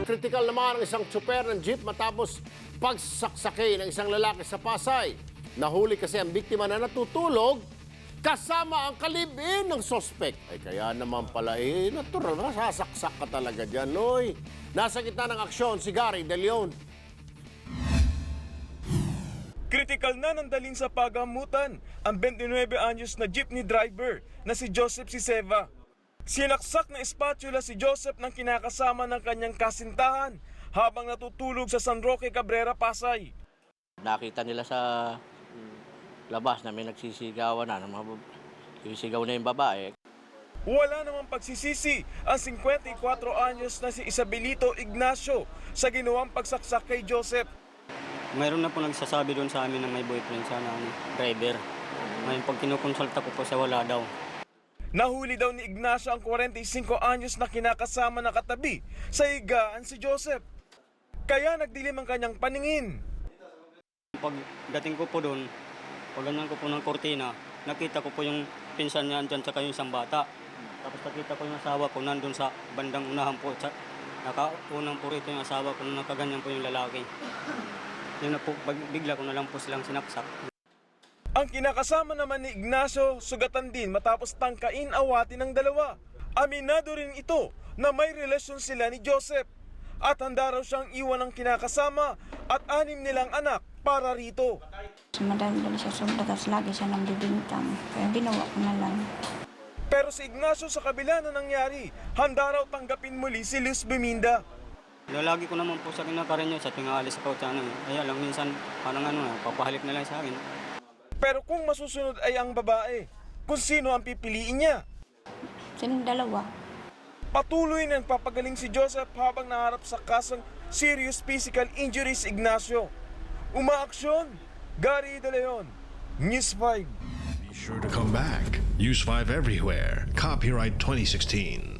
Kritikal naman ang isang tsuper ng jeep matapos pagsaksakay ng isang lalaki sa Pasay. Nahuli kasi ang biktima na natutulog kasama ang kalibin ng sospek. Ay kaya naman pala natural na sasaksak ka talaga dyan, Loy. Nasa gitna ng aksyon si Gary De Leon. Kritikal na nang dalhin sa pagamutan ang 29 anyos na jeepney driver na si Joseph Siseva. Sinaksak ng espatula si Joseph ng kinakasama ng kanyang kasintahan habang natutulog sa San Roque Cabrera, Pasay. Nakita nila sa labas na may nagsisigawan na, sisigaw na yung babae. Wala namang pagsisisi ang 54 anyos na si Isabelito Ignacio sa ginawang pagsaksak kay Joseph. Mayroon na po nagsasabi doon sa amin na may boyfriend siya na driver. Ngayon pag kinukonsulta ko po siya, wala daw. Nahuli daw ni Ignacio ang 45 anyos na kinakasama na katabi sa higaan si Joseph. Kaya nagdilim ang kanyang paningin. Pag dating ko po doon, pag ganyan ko po ng kortina, nakita ko po yung pinsan niya andyan tsaka yung isang bata. Tapos nakita ko yung asawa ko nandun sa bandang unahan po. Nakaunang po rito yung asawa ko nung nakaganyan po yung lalaki. Yun na po, bigla ko na lang po silang sinaksak. Ang kinakasama naman ni Ignacio sugatan din matapos tangkain awatin ng dalawa. Aminado rin ito na may relasyon sila ni Joseph at handa raw siyang iwan ng kinakasama at 6 nilang anak para rito. Madami siya sobra, tapos lagi siya nang bibintang. Kaya ginawa ko na lang. Pero si Ignacio sa kabila na nangyari, handa raw tanggapin muli si Luz Biminda. Lagi ko naman po sa kinakarin sa tuwing aalis ako sa Kaya lang minsan parang papahalik na lang sa akin. Pero kung masusunod ay ang babae, kung sino ang pipiliin niya? Silang dalawa. Patuloy na nagpapagaling si Joseph habang naharap sa kasong serious physical injuries si Ignacio. Umaaksyon, Gary De Leon, News 5. Be sure to come back. Use 5 everywhere. Copyright 2016.